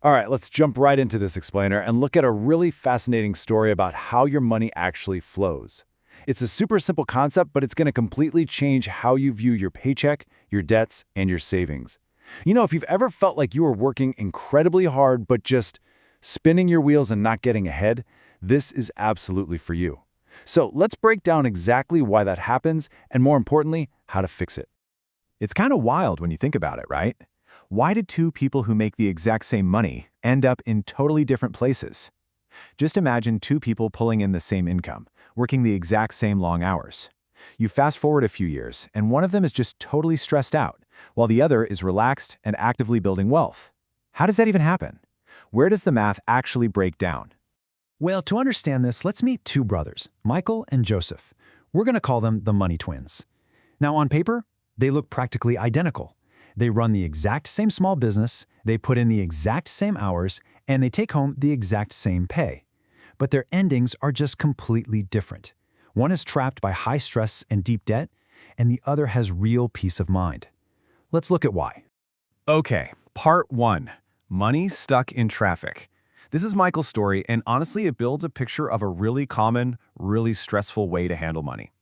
All right, let's jump right into this explainer and look at a really fascinating story about how your money actually flows. It's a super simple concept, but it's going to completely change how you view your paycheck, your debts, and your savings. You know, if you've ever felt like you were working incredibly hard but just spinning your wheels and not getting ahead, this is absolutely for you. So let's break down exactly why that happens and, more importantly, how to fix it. It's kind of wild when you think about it, right? Why did two people who make the exact same money end up in totally different places? Just imagine two people pulling in the same income, working the exact same long hours. You fast forward a few years, and one of them is just totally stressed out, while the other is relaxed and actively building wealth. How does that even happen? Where does the math actually break down? Well, to understand this, let's meet two brothers, Michael and Joseph. We're going to call them the money twins. Now, on paper, they look practically identical. They run the exact same small business, they put in the exact same hours, and they take home the exact same pay. But their endings are just completely different. One is trapped by high stress and deep debt, and the other has real peace of mind. Let's look at why. Okay, part 1. Money stuck in traffic. This is Michael's story, and honestly, it builds a picture of a really common, really stressful way to handle money.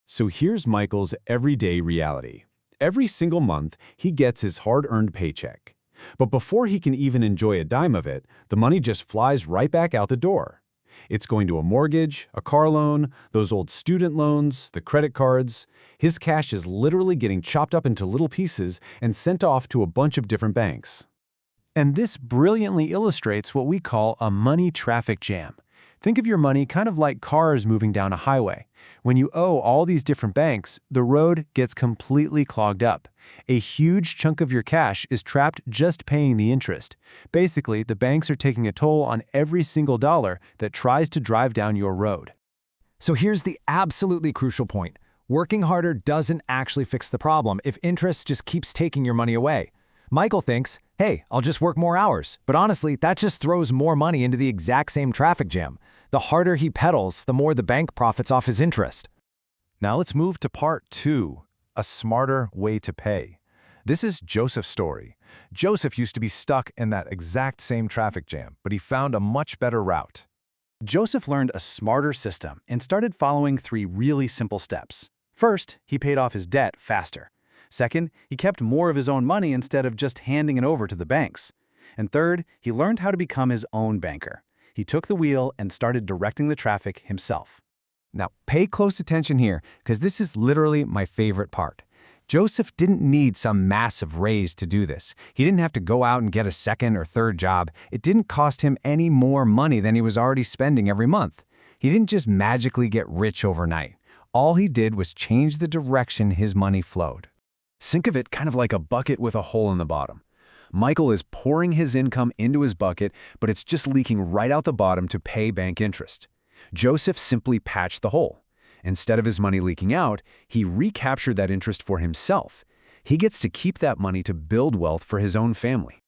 So here's Michael's everyday reality. Every single month, he gets his hard-earned paycheck. But before he can even enjoy a dime of it, the money just flies right back out the door. It's going to a mortgage, a car loan, those old student loans, the credit cards. His cash is literally getting chopped up into little pieces and sent off to a bunch of different banks. And this brilliantly illustrates what we call a money traffic jam. Think of your money kind of like cars moving down a highway. When you owe all these different banks, the road gets completely clogged up. A huge chunk of your cash is trapped just paying the interest. Basically, the banks are taking a toll on every single dollar that tries to drive down your road. So here's the absolutely crucial point. Working harder doesn't actually fix the problem if interest just keeps taking your money away. Michael thinks, hey, I'll just work more hours. But honestly, that just throws more money into the exact same traffic jam. The harder he pedals, the more the bank profits off his interest. Now let's move to part 2, a smarter way to pay. This is Joseph's story. Joseph used to be stuck in that exact same traffic jam, but he found a much better route. Joseph learned a smarter system and started following 3 really simple steps. First, he paid off his debt faster. Second, he kept more of his own money instead of just handing it over to the banks. And third, he learned how to become his own banker. He took the wheel and started directing the traffic himself. Now, pay close attention here, because this is literally my favorite part. Joseph didn't need some massive raise to do this. He didn't have to go out and get a second or third job. It didn't cost him any more money than he was already spending every month. He didn't just magically get rich overnight. All he did was change the direction his money flowed. Think of it kind of like a bucket with a hole in the bottom. Michael is pouring his income into his bucket, but it's just leaking right out the bottom to pay bank interest. Joseph simply patched the hole. Instead of his money leaking out, he recaptured that interest for himself. He gets to keep that money to build wealth for his own family.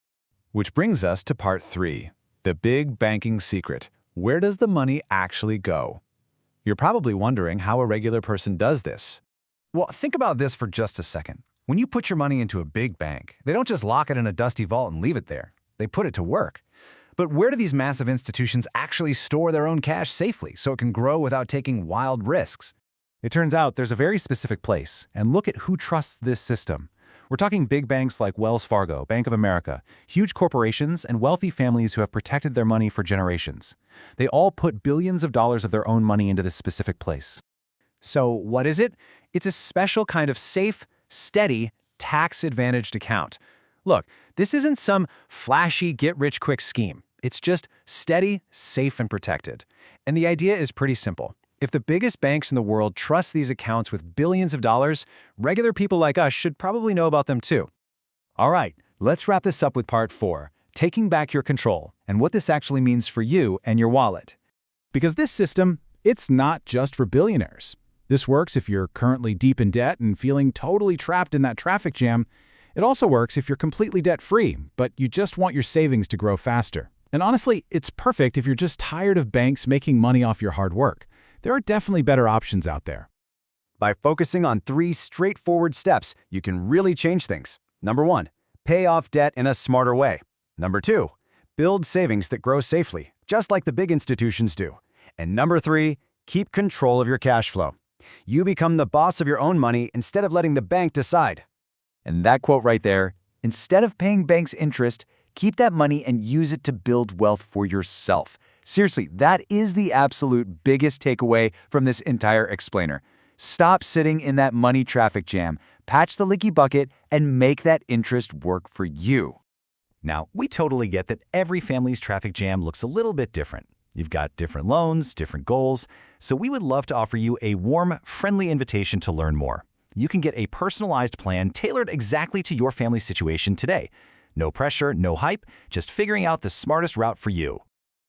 Which brings us to part 3, the big banking secret. Where does the money actually go? You're probably wondering how a regular person does this. Well, think about this for just a second. When you put your money into a big bank, they don't just lock it in a dusty vault and leave it there. They put it to work. But where do these massive institutions actually store their own cash safely so it can grow without taking wild risks? It turns out there's a very specific place, and look at who trusts this system. We're talking big banks like Wells Fargo, Bank of America, huge corporations, and wealthy families who have protected their money for generations. They all put billions of dollars of their own money into this specific place. So what is it? It's a special kind of safe, steady, tax-advantaged account. Look, this isn't some flashy get-rich-quick scheme. It's just steady, safe, and protected. And the idea is pretty simple. If the biggest banks in the world trust these accounts with billions of dollars, regular people like us should probably know about them too. All right, let's wrap this up with part 4, taking back your control, and what this actually means for you and your wallet. Because this system, it's not just for billionaires. This works if you're currently deep in debt and feeling totally trapped in that traffic jam. It also works if you're completely debt-free, but you just want your savings to grow faster. And honestly, it's perfect if you're just tired of banks making money off your hard work. There are definitely better options out there. By focusing on 3 straightforward steps, you can really change things. Number 1, pay off debt in a smarter way. Number 2, Build savings that grow safely, just like the big institutions do. And number 3, keep control of your cash flow. You become the boss of your own money instead of letting the bank decide. And that quote right there, instead of paying banks interest, keep that money and use it to build wealth for yourself. Seriously, that is the absolute biggest takeaway from this entire explainer. Stop sitting in that money traffic jam, patch the leaky bucket, and make that interest work for you. Now, we totally get that every family's traffic jam looks a little bit different. You've got different loans, different goals, so we would love to offer you a warm, friendly invitation to learn more. You can get a personalized plan tailored exactly to your family's situation today. No pressure, no hype, just figuring out the smartest route for you.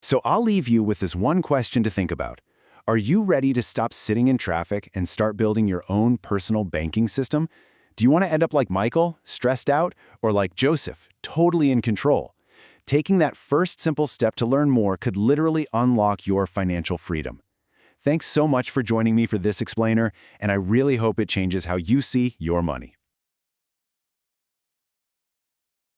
So I'll leave you with this one question to think about. Are you ready to stop sitting in traffic and start building your own personal banking system? Do you want to end up like Michael, stressed out, or like Joseph, totally in control? Taking that first simple step to learn more could literally unlock your financial freedom. Thanks so much for joining me for this explainer, and I really hope it changes how you see your money.